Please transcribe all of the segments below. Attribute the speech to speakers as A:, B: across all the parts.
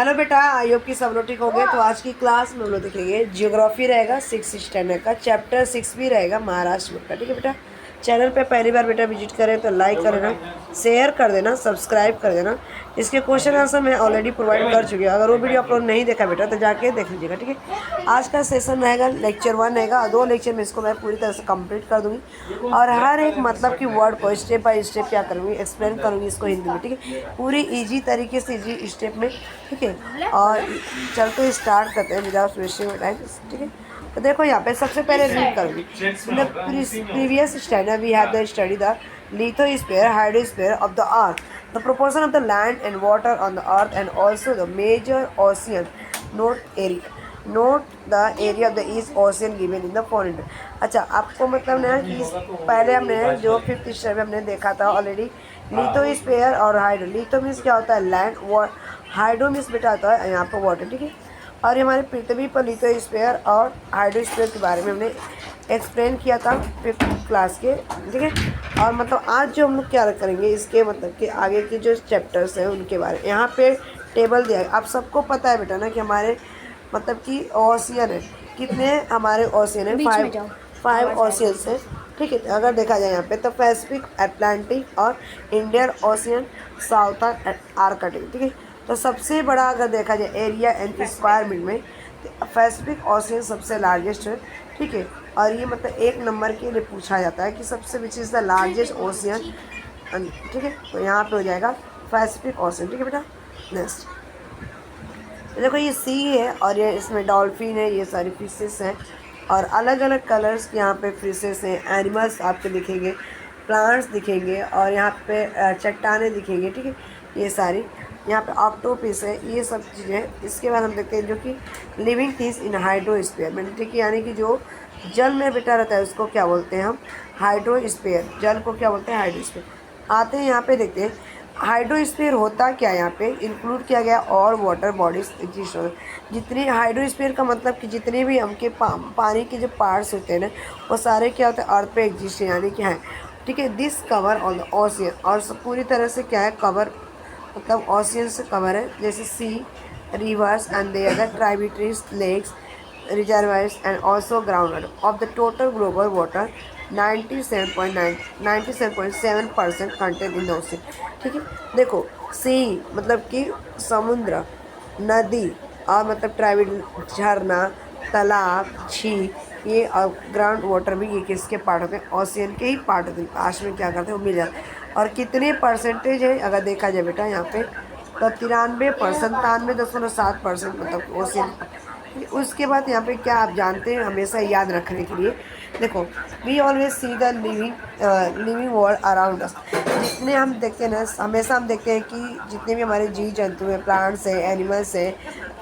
A: Hello बेटा, I hope कि सब लोग ठीक हो गए। तो आज की क्लास में हम लोग देखेंगे जियोग्राफी रहेगा 6 स्टैंडर्ड का, चैप्टर 6 भी रहेगा महाराष्ट्र का। ठीक है बेटा, चैनल पे पहली बार बेटा विजिट करें तो लाइक कर देना, शेयर कर देना, सब्सक्राइब कर देना। इसके क्वेश्चन आंसर मैं ऑलरेडी प्रोवाइड कर चुकी हूँ। अगर वो वीडियो आप लोग नहीं देखा बेटा तो जाके देख लीजिएगा। ठीक है, आज का सेशन रहेगा लेक्चर 1 रहेगा, 2 लेक्चर में इसको मैं पूरी तरह से कंप्लीट कर दूंगी और हर एक मतलब कि वर्ड को स्टेप बाय स्टेप क्या करूँगी, एक्सप्लेन करूँगी इसको हिंदी में। ठीक है, पूरी ईजी तरीके से ईजी स्टेप में। ठीक है, और चलते स्टार्ट करते हैं विदाउट वेस्टिंग टाइम। ठीक है, तो देखो यहाँ पे सबसे पहले रीड करूँगी। In the previous standard we have the study the lithosphere hydrosphere of the earth, the proportion of the land and water on the earth and also the major ocean. Note the area of the east ocean given in the following. अच्छा, आपको मतलब ना कि पहले हमने जो 5th standard में हमने देखा था ऑलरेडी, लिथोस्फीयर और हाइड्रो। लिथो मीन्स क्या होता है लैंड, हाइड्रो मीन्स बेटा होता है यहाँ पर वाटर। ठीक है, और हमारे पृथ्वी पर लिथोस्फीयर और हाइड्रोस्फीयर के बारे में हमने एक्सप्लेन किया था 5th क्लास के। ठीक है, और मतलब आज जो हम लोग क्या करेंगे इसके मतलब कि आगे के जो चैप्टर्स हैं उनके बारे में यहाँ पे टेबल दिया है। आप सबको पता है बेटा ना कि हमारे मतलब कि ओशियन है, कितने हमारे ओशियन है, फाइव ओशियंस हैं। ठीक है, अगर देखा जाए यहाँ पे तो पैसिफिक, अटलांटिक और इंडियन ओशियन, साउथर्न आर्कटिक। ठीक है, तो सबसे बड़ा अगर देखा जाए एरिया एंड स्क्वायर मील में तो पैसिफिक ओशियन सबसे लार्जेस्ट है। ठीक है, और ये मतलब 1 नंबर के लिए पूछा जाता है कि सबसे which is the largest ocean. ठीक है, तो यहाँ पे हो जाएगा पैसिफिक ओशियन। ठीक है बेटा, नेक्स्ट देखो ये सी है और ये इसमें डॉल्फिन है, ये सारी फिशेस हैं और अलग अलग कलर्स के यहाँ पे फिशेस हैं। एनिमल्स आपके दिखेंगे, प्लांट्स दिखेंगे और यहाँ पे चट्टानें दिखेंगे। ठीक है, ये सारी यहाँ पे ऑक्टोपस है, ये सब चीज़ें हैं। इसके बाद हम देखते हैं जो कि लिविंग थिंग्स इन हाइड्रोस्फीयर में। ठीक है, यानी कि जो जल में बेटा रहता है उसको क्या बोलते हैं हम, हाइड्रोस्फीयर। जल को क्या बोलते हैं, हाइड्रोस्फीयर। आते हैं यहाँ पे देखते हैं हाइड्रोस्फीयर होता क्या है। यहाँ पे इंक्लूड किया गया और वाटर बॉडीज एग्जिस्ट हो, जितनी हाइड्रोस्फीयर का मतलब कि जितने भी हमके पानी के जो पार्ट्स होते हैं ना वो सारे क्या होते हैं अर्थ पे एग्जिस्ट यानी कि हैं। ठीक है, this cover on the ocean, और पूरी तरह से क्या है कवर, मतलब ओशियन से कवर है, जैसे sea, rivers and the other tributaries, lakes, reservoirs and also groundwater of the total global water 97.7% content in the ocean। ठीक है, देखो सी मतलब कि समुद्र, नदी और मतलब ट्राइबल, झरना, तालाब, झील, ये और ग्राउंड वाटर भी ये किसके पार्ट होते हैं, ओशियन के ही पार्ट होते हैं। लास्ट में क्या करते हैं वो मिल जाता है। और कितने परसेंटेज है अगर देखा जाए बेटा यहाँ पे तो 93%, 93.7% मतलब ओशियन। उसके बाद यहाँ पे क्या आप जानते हैं हमेशा याद रखने के लिए, देखो we always see the living world around us. जितने हम देखते हैं ना, हमेशा हम देखते हैं कि जितने भी हमारे जीव जंतु हैं, प्लांट्स हैं, एनिमल्स हैं,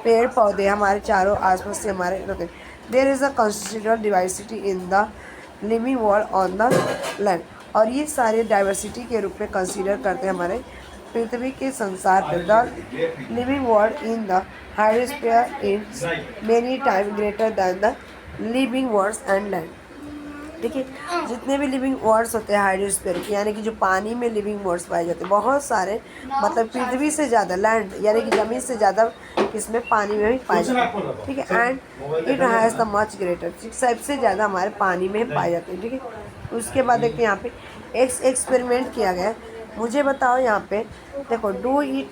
A: पेड़ पौधे हमारे चारों आसपास से हमारे रहते हैं। There is a considerable diversity in the living world on the land, और ये सारे डाइवर्सिटी के रूप में कंसिडर करते हैं हमारे पृथ्वी के संसार पर। The living world in the hydrosphere is many time greater than the living words and land. ठीक है, जितने भी लिविंग वर्ड्स होते हैं हाइड्रोस्फीयर के, यानी कि जो पानी में लिविंग वर्ड्स पाए जाते हैं बहुत सारे, मतलब पृथ्वी से ज़्यादा, लैंड यानी कि ज़मीन से ज़्यादा इसमें पानी में भी पाए जाते हैं। ठीक है, and it has the much greater, सबसे ज़्यादा हमारे पानी में पाए जाते हैं। ठीक है, उसके बाद देखते हैं यहाँ पे एक्सपेरिमेंट किया गया। मुझे बताओ यहाँ पे देखो, डू इट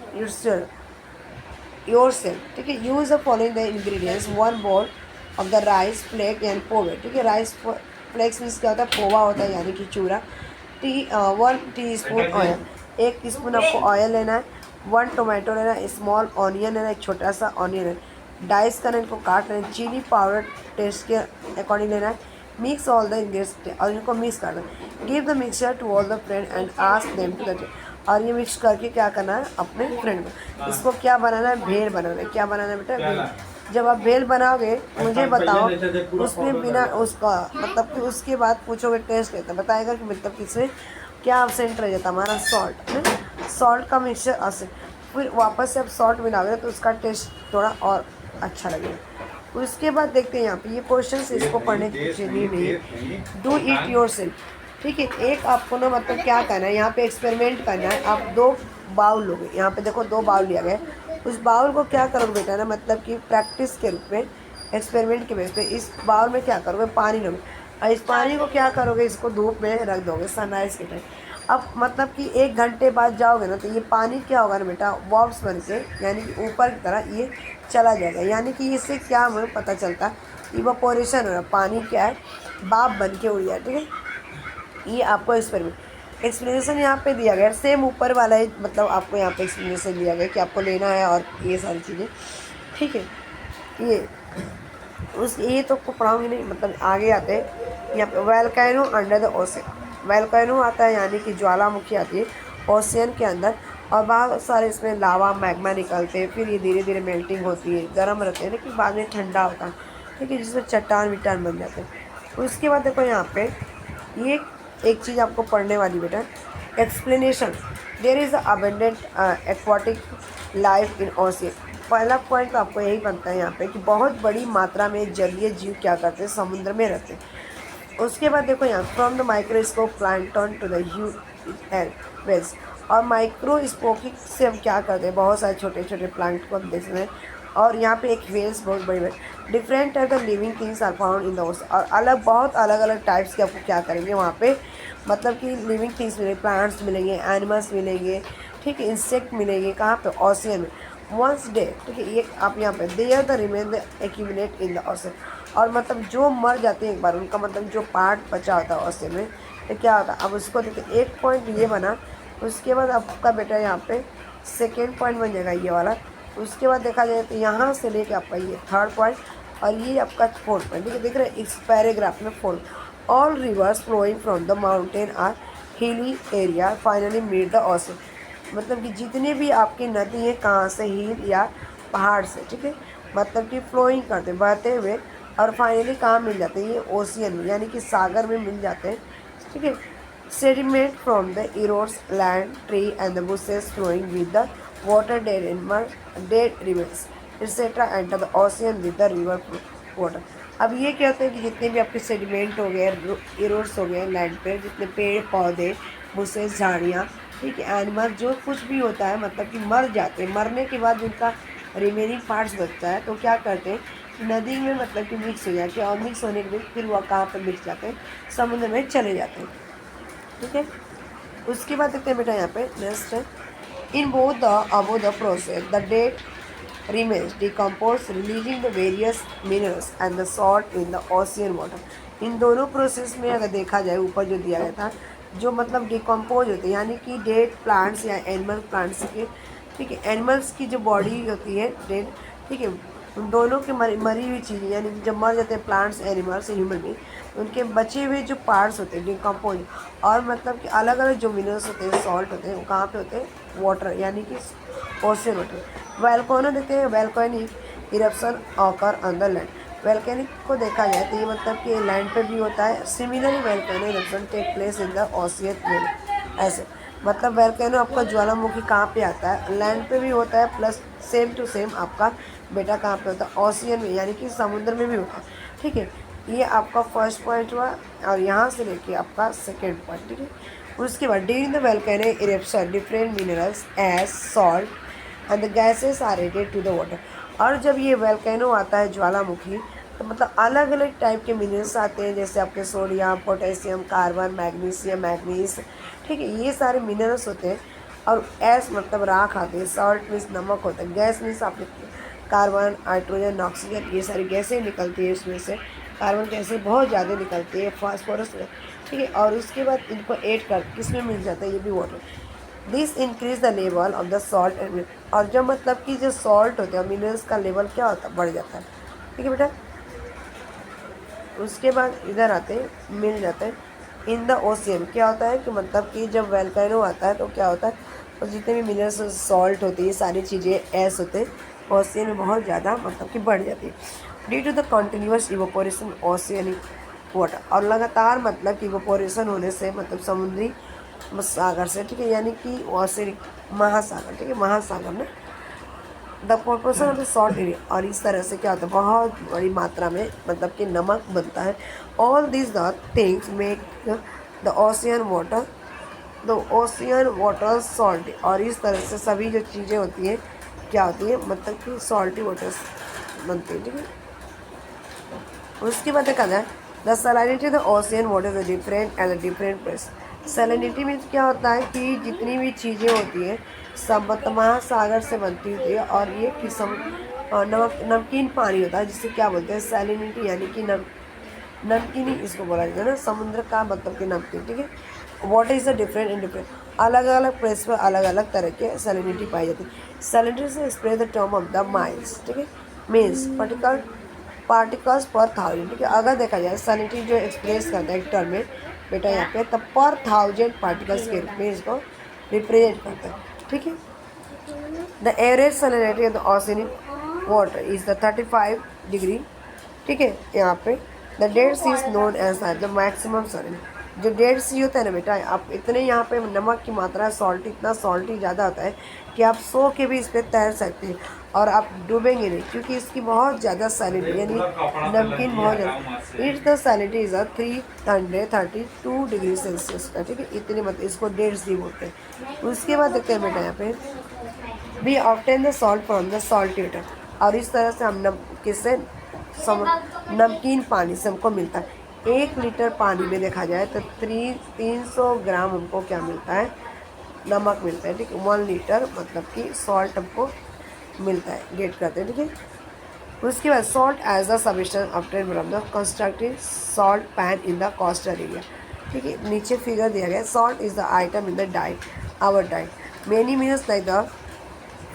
A: योरसेल्फ। ठीक है, use the following the ingredients 1 bowl of the rice flake and pohe. ठीक है, राइस फ्लेक्स मीन्स क्या होता है, पोवा होता है यानी कि चूरा। 1 टीस्पून ऑयल, 1 टीस्पून आपको ऑयल लेना है। 1 टोमेटो लेना है, स्मॉल ऑनियन लेना है, एक छोटा सा ऑनियन है, डाइस करना, इनको काट लेना है। चिली पाउडर टेस्ट के अकॉर्डिंग लेना है। मिक्स ऑल द इंग्रेडिएंट्स और इनको मिक्स करना है। Give the mixture to all the friend and ask them to the, और ये मिक्स करके क्या करना है अपने फ्रेंड को। इसको क्या बनाना है, भेल बनाना है। क्या बनाना है बेटा, भेल। जब आप भेल बनाओगे मुझे बताओ उसमें बिना उसका मतलब कि उसके बाद पूछोगे टेस्ट कैसा, बताएगा कि मतलब कि इसमें क्या अब्सेंट रह जाता हमारा, सॉल्ट। सॉल्ट का मिक्सचर अब्सेंट, फिर वापस से आप सॉल्ट मिलाओगे तो उसका टेस्ट थोड़ा और अच्छा लगेगा। उसके बाद देखते हैं यहाँ पे ये क्वेश्चन, इसको पढ़ने की जरूरी नहीं है। Do it yourself. ठीक है, एक आपको ना मतलब क्या करना है, यहाँ पे एक्सपेरिमेंट करना है। आप 2 बाउल लोगे, यहाँ पे देखो 2 बाउल लिया गया है। उस बाउल को क्या करोगे बेटा ना, मतलब कि प्रैक्टिस के रूप में, एक्सपेरिमेंट के बेस पे इस बाउल में क्या करोगे, पानी लोगे और इस पानी को क्या करोगे, इसको धूप में रख दोगे सनराइज़ के टाइम। अब मतलब कि 1 घंटे बाद जाओगे ना तो ये पानी क्या होगा ना बेटा, वॉब्स बन के यानी कि ऊपर की तरह ये चला जाएगा। यानी कि इससे क्या हमें पता चलता, इवापोरेशन हो रहा, पानी क्या है, भाप बन के उड़ गया। ठीक है, ये आपको एक्सप्लेनेशन यहाँ पे दिया गया, सेम ऊपर वाला ही, मतलब आपको यहाँ पे एक्सप्लेनेशन दिया गया कि आपको लेना है और ये सारी चीज़ें। ठीक है, ये ये तो आपको पढ़ाऊंगी नहीं, मतलब आगे आते हैं यहाँ पे वैल्केनो अंडर द ओशियन। वैल्केनो आता है यानी कि ज्वालामुखी आती है ओशियन के अंदर, और बहुत सारे इसमें लावा मैग्मा निकलते हैं, फिर ये धीरे धीरे मेल्टिंग होती है, गर्म रहते हैं लेकिन बाद में ठंडा होता है। ठीक है, जिसमें चट्टान विट्टान बन जाते हैं। उसके बाद देखो यहाँ पे ये एक चीज़ आपको पढ़ने वाली बेटा, explanation, there is abundant aquatic life in ocean. पहला पॉइंट तो आपको यही बनता है यहाँ पे कि बहुत बड़ी मात्रा में जलीय जीव क्या करते हैं, समुद्र में रहते हैं। उसके बाद देखो यहाँ from the microscope plankton to the whales, और माइक्रोस्कोपिक से हम क्या करते हैं, बहुत सारे छोटे छोटे प्लांट को हम देख सकते हैं। और यहाँ पे एक वेल्स बहुत बड़ी बड़ी different type the living things are found in the ocean, और अलग बहुत अलग अलग टाइप्स के आपको क्या करेंगे वहाँ पे, मतलब कि लिविंग थिंग्स मिलेंगे, प्लांट्स मिलेंगे, एनिमल्स मिलेंगे। ठीक है, इंसेक्ट मिलेंगे, कहाँ पे, ओशियन में। वंस डे, ठीक है, ये आप यहाँ पे there the remain the accumulate in the ocean, और मतलब जो मर जाते हैं एक बार, उनका मतलब जो पार्ट बचा होता है ओशन में, तो क्या होता है, अब उसको देखते, एक पॉइंट ये बना। उसके बाद आपका बेटा यहाँ पे सेकेंड पॉइंट बन जाएगा ये वाला। उसके बाद देखा जाए तो यहाँ से लेके आपका ये थर्ड पॉइंट, और ये आपका फोर्थ पॉइंट। ठीक है, देख रहे हैं इस पैराग्राफ में fourth, all rivers flowing from the mountain are hilly area finally meet the ocean. मतलब कि जितने भी आपकी नदी हैं कहाँ से, हिल या पहाड़ से। ठीक है, मतलब कि फ्लोइंग करते बहते हुए, और फाइनली कहाँ मिल जाते हैं, ये ओशियन में यानी कि सागर में मिल जाते हैं। ठीक है, sediment from the erodes land, tree and the bushes flowing with the water, dead rivers etc. enter the ocean with the river water। अब ये क्या होता है कि जितने भी आपके सेडिमेंट हो गए, इरोड्स हो गए लैंड पे, जितने पेड़ पौधे, बुशेस, झाड़ियाँ, ठीक है, एनिमल, जो कुछ भी होता है, मतलब कि मर जाते हैं, मरने के बाद जिनका रिमेनिंग पार्ट्स बचता है तो क्या करते हैं, नदी में मतलब कि मिक्स हो जाते हैं, और मिक्स होने के बाद फिर वह कहाँ पर मिक्स जाते हैं, समुद्र में चले जाते हैं। ठीक है, उसके बाद देखते हैं बेटा यहाँ पे नेक्स्ट है, in both the above the process the that remains decomposed releasing the various minerals and the salt in the ocean water। इन दोनों प्रोसेस में अगर देखा जाए, ऊपर जो दिया गया था, जो मतलब डिकम्पोज होते हैं यानी कि डेड प्लांट्स या एनिमल प्लांट्स के, ठीक है, एनिमल्स की जो बॉडी होती है डेड, ठीक है, उन दोनों के मरी हुई चीज़ें, यानी जब मर जाते हैं प्लांट्स, एनिमल्स, ह्यूमन बींग, उनके बचे हुए जो पार्ट्स होते हैं डिकम्पोज, और मतलब कि अलग अलग जो मिनरल्स होते हैं, सॉल्ट होते हैं, वो कहाँ पे होते हैं, वाटर यानी कि ओशन वाटर। वैल्कोनो देखते हैं, volcanic eruption occur on the land. Volcanic को देखा जाए तो ये मतलब कि लैंड पे भी होता है। Similarly volcano eruption take place in the ocean, ऐसे मतलब वैल्केनो आपका ज्वालामुखी कहाँ पे आता है, लैंड पे भी होता है, प्लस सेम टू सेम आपका बेटा कहाँ पे होता है, ओशियन में, यानी कि समुद्र में भी होता है। ठीक है, ये आपका फर्स्ट पॉइंट हुआ, और यहाँ से लेके आपका सेकेंड पॉइंट। ठीक है, उसके बाद during the volcano eruption different minerals as salt and the gases are added to the water. और जब ये वैल्केनो आता है ज्वालामुखी, तो मतलब अलग अलग टाइप के मिनरल्स आते हैं, जैसे आपके sodium, potassium, carbon, magnesium, manganese, ठीक है, ये सारे मिनरल्स होते हैं। और एस मतलब राख आते हैं, सॉल्ट मीन्स नमक होता है, गैस मीन्स आपके कार्बन, हाइड्रोजन, ऑक्सीजन, ये सारी गैसें निकलती है इसमें से, कार्बन गैसें बहुत ज़्यादा निकलती है, फास्फोरस, ठीक है, और उसके बाद इनको ऐड कर किसमें मिल जाता है, ये भी water. This increase the level of the salt and, और जब मतलब कि जो सॉल्ट होते हैं मिनरल्स का लेवल क्या होता है, बढ़ जाता है। ठीक है बेटा, उसके बाद इधर आते हैं, मिल जाते हैं इन द ओशियन। क्या होता है कि मतलब कि जब वैल्केनो आता है तो क्या होता है, और जितने भी मिनरल्स, सॉल्ट होती है, सारी चीज़ें ऐस होते हैं, ओशियन में बहुत ज़्यादा मतलब कि बढ़ जाती है। Due to the continuous evaporation oceanic water, और लगातार मतलब कि इवोपोरेशन होने से, मतलब समुद्री सागर से, ठीक है, यानी कि ओशियनिक महासागर, ठीक है, महासागर में the proportion of the salt area, और इस तरह से क्या होता है, बहुत बड़ी मात्रा में मतलब कि नमक बनता है। All this the things make the ocean water salt, और इस तरह से सभी जो चीज़ें होती हैं क्या होती है, मतलब कि सॉल्टी वाटर्स बनती है, ठीक है। उसके बाद देखा जाए the salinity the ocean water is different and different place. Salinity means क्या होता है कि जितनी भी चीज़ें होती हैं सब महासागर से बनती होती है, और ये किस्म नमकीन पानी होता है जिसे क्या बोलते हैं सैलिनिटी, यानी कि नमकीन ही इसको बोला जाता है ना, समुद्र का मतलब कि नमकीन, ठीक है। Water is a different in different, अलग अलग प्लेस पर अलग अलग तरह के सैलिनिटी पाई जाती है। सैलिनिटी से express the term of the miles, ठीक है, मीन्स पार्टिकल्स पर थाउजेंड, ठीक है। अगर देखा जाए सैलिनिटी जो एक्सप्रेस करता है एक टर्म में बेटा यहाँ पे, तब पर थाउजेंड पार्टिकल्स के रूप में इसको रिप्रेजेंट करता है, ठीक है। The average salinity of the oceanic water is the 35 degree, ठीक है। यहाँ पे the Dead Sea is known as the maximum salinity. जो डेड सी होता है ना बेटा, आप इतने यहाँ पे नमक की मात्रा सॉल्टी, इतना सॉल्टी ज़्यादा होता है कि आप सो के भी इस पर तैर सकते हैं और आप डूबेंगे नहीं, क्योंकि इसकी बहुत ज़्यादा सैलिनिटी यानी नमकीन बहुत ज़्यादा। It's the salinity is 332 degree Celsius का, ठीक है। इतने मतलब इसको डेड सी बोलते हैं। उसके बाद देखते हैं बेटा यहाँ पे we obtain the salt from the salt water, और इस तरह से हम किससे नमकीन पानी से हमको मिलता है। 1 लीटर पानी में देखा जाए तो 300 ग्राम हमको क्या मिलता है, नमक मिलता है, ठीक है। 1 लीटर मतलब कि सॉल्ट हमको मिलता है, गेट करते हैं, ठीक है। उसके बाद salt as the substance obtain from the constructive salt pan in the coastal area, ठीक है। नीचे फिगर दिया गया, salt is the item in the diet, our diet. Many means like the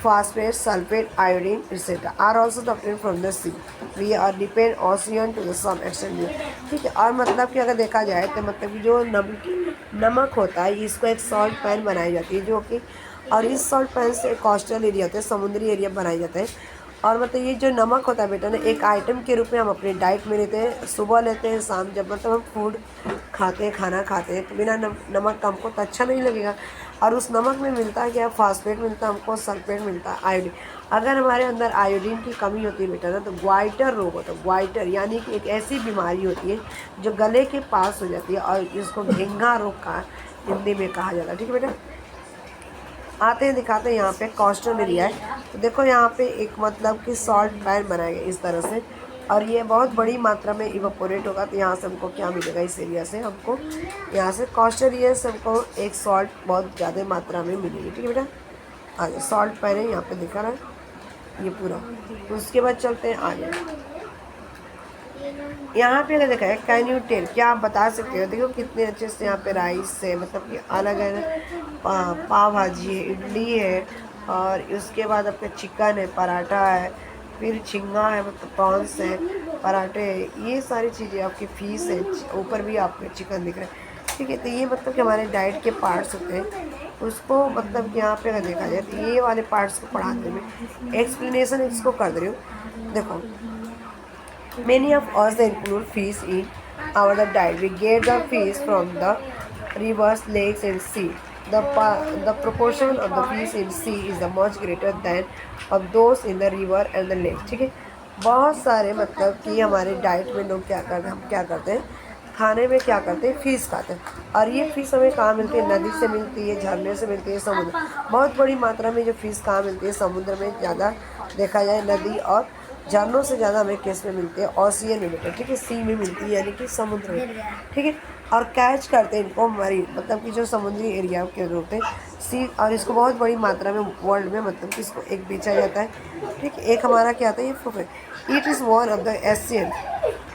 A: phosphate, sulfate, iodine, etc. are also obtained from the sea. We are depend ocean to the some extent, ठीक है। और मतलब कि अगर देखा जाए तो मतलब कि जो नमक होता है इसको एक सॉल्ट पैन बनाई जाती है, जो कि और इस सॉल्ट पैन से कोस्टल एरिया होते हैं, समुद्री एरिया बनाए जाते हैं। और मतलब ये जो नमक होता है बेटा ना, एक आइटम के रूप में हम अपनी डाइट में लेते हैं, सुबह लेते हैं, शाम जब मतलब हम फूड खाते हैं, खाना खाते हैं, तो बिना नमक का हमको तो अच्छा नहीं लगेगा। और उस नमक में मिलता है क्या, फास्फेट मिलता है हमको, सल्फेट मिलता है, आयोडीन। अगर हमारे अंदर आयोडीन की कमी होती है बेटा ना, तो ग्वाइटर रोग होता है। ग्वाइटर यानी कि एक ऐसी बीमारी होती है जो गले के पास हो जाती है, और जिसको घेंघा रोग का हिंदी में कहा जाता है, ठीक है बेटा। आते हैं दिखाते हैं, यहाँ पे कोस्टल एरिया है, तो देखो यहाँ पे एक मतलब कि सॉल्ट पैन बनाया गया इस तरह से, और ये बहुत बड़ी मात्रा में इवापोरेट होगा। तो यहाँ से हमको क्या मिलेगा, इस एरिया से हमको, यहाँ से कोस्टल एरिया से हमको एक सॉल्ट बहुत ज़्यादा मात्रा में मिलेगी, ठीक है बेटा। आगे सॉल्ट पैन है, यहाँ पे दिखा रहा है ये पूरा। उसके बाद चलते हैं आगे, यहाँ पे अगर देखा है कैन यू टेल, क्या आप बता सकते हो, देखो कितने अच्छे से यहाँ पे राइस है, मतलब कि अलग अलग पाव भाजी है, इडली है, और उसके बाद आपका चिकन है, पराठा है, फिर झींगा है, मतलब प्रॉन्स है, पराठे है, ये सारी चीज़ें आपकी फीस है, ऊपर भी आपको चिकन दिख रहा है, ठीक है। तो ये मतलब कि हमारे डाइट के पार्ट्स होते हैं, उसको मतलब कि यहाँ पे अगर देखा जाए तो ये वाले पार्ट्स को पढ़ाने में एक्सप्लेनेशन इसको कर दे रही हूँ। देखो many of us include fish in our diet. We get the fish from the rivers, lakes, and sea. The proportion of the fish in sea is the much greater than of those in the river and the lake. ठीक है। बहुत सारे मतलब कि हमारे diet में लोग क्या करते हैं, हम क्या करते हैं, खाने में क्या करते हैं, फ़िश खाते हैं। और ये फ़िश हमें कहाँ मिलती है, नदी से मिलती है, झरने से मिलती है, समुद्र। बहुत बड़ी मात्रा में जो फ़िश कहाँ मिलती है, समुद्र में ज़्यादा देखा जाए, नदी और झरनों से ज़्यादा हमें किस में मिलती है, ओशियन में मिलती है, ठीक है, सी में मिलती है, यानी कि समुद्र में, ठीक है। और कैच करते हैं इनको मरीन, मतलब कि जो समुद्री एरिया के होते हैं सी, और इसको बहुत बड़ी मात्रा में वर्ल्ड में मतलब कि इसको एक बेचा जाता है, ठीक है। एक हमारा क्या आता है, ये food, it is one of the Asian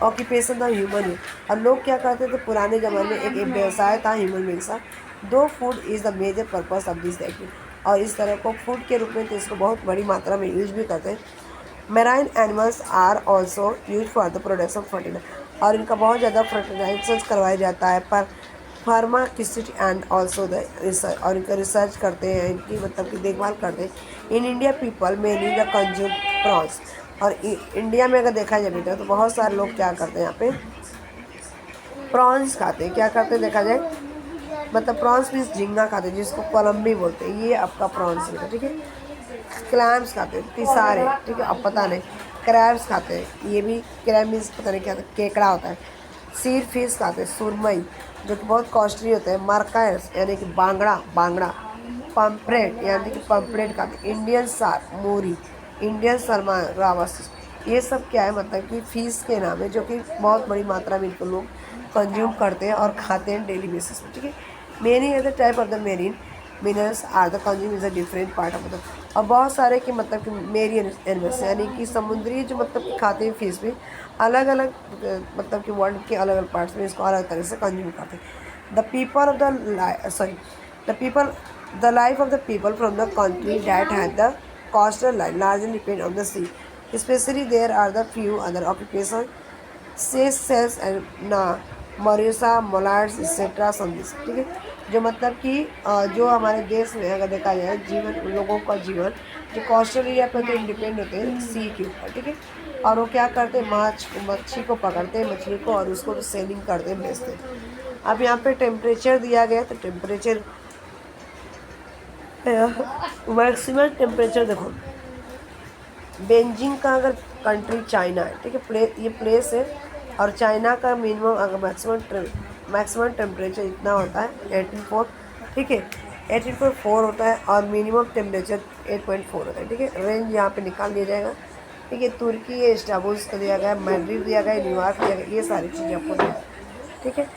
A: occupation the human. और लोग क्या करते थे पुराने ज़माने में, एक व्यवसाय था ह्यूमन बींग्स का, दो food is the major purpose of this activity, और इस तरह को फूड के रूप में तो इसको बहुत बड़ी मात्रा में यूज भी करते हैं। Marine animals are also use for the production of fertilizer, और इनका बहुत ज़्यादा फर्टिलाइजर्स करवाया जाता है, पर pharmaceutic and also the research, और इनका रिसर्च करते हैं, इनकी मतलब की देखभाल करते हैं। In India people mainly the consume prawns, और इंडिया में अगर देखा जाए बेटा तो बहुत सारे लोग क्या करते हैं, यहाँ पे प्रॉन्स खाते हैं। क्या करते हैं देखा जाए, मतलब प्रॉन्स मीन्स झींगा खाते हैं, जिसको कोलम्बी बोलते हैं, ये आपका प्रॉन्स है, ठीक है। क्लैम्स खाते हैं, तिसारे, ठीक है, अब पता नहीं, क्रैब्स खाते हैं, ये भी क्रैब मीन्स पता नहीं क्या होता है, केकड़ा होता है। सीर फिश खाते हैं, सुरमई जो कि बहुत कॉस्टली होता है। मरकायस यानी कि बांगड़ा, पम्परेट यानी कि पम्परेट खाते, इंडियन सार मोरी, इंडियन सरमा रावस, ये सब क्या है मतलब कि फ़ीस के नाम है, जो कि बहुत बड़ी मात्रा में इनको लोग कंज्यूम करते हैं और खाते हैं डेली बेसिस पे, ठीक है। Many other type of the marine minerals are the consume is a different part of the, और बहुत सारे कि मतलब कि मेरी एनिमल्स यानी कि समुद्री जो मतलब कि खाते हैं फिश भी अलग अलग मतलब कि वर्ल्ड के अलग अलग पार्ट्स में इसको अलग तरह से कंज्यूम करते हैं। The people of the sorry the people the life of the people from the country that had the coastal line largely depend on the sea, especially there are the few other occupations sales and ना मॉरिसा molars etcetera संदेश, ठीक है। जो मतलब कि जो हमारे देश में अगर देखा जाए जीवन, उन लोगों का जीवन जो कोस्टल एरिया पे तो डिपेंड होते हैं सी के ऊपर, ठीक है। और वो क्या करते हैं, मच्छी को पकड़ते हैं, मछली को, और उसको सेलिंग करते हैं, बेचते हैं। अब यहाँ पे टेम्परेचर दिया गया है, तो टेम्परेचर मैक्सिमम टेम्परेचर देखो, बेजिंग का अगर कंट्री चाइना है, ठीक है, ये प्लेस है, और चाइना का मिनिमम अगर मैक्सिमम टेम्परेचर इतना होता है 18.4, ठीक है, 18.4 होता है, और मिनिमम टेम्परेचर 8.4 होता है, ठीक है। रेंज यहाँ पे निकाल दिया जाएगा, ठीक है। तुर्की है, इस्तांबुल का दिया गया है, मैड्रिड दिया गया है, न्यूयॉर्क दिया गया, ये सारी चीज़ें आपको दिया, ठीक है।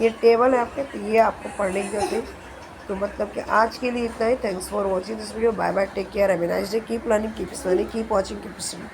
A: ये टेबल है आपके, तो ये आपको पढ़ने की जरूरत है। तो मतलब कि आज के लिए इतना ही। Thanks for watching this video, bye bye, take care, have a nice day, keep learning, keep smiling, keep watching, keep studying.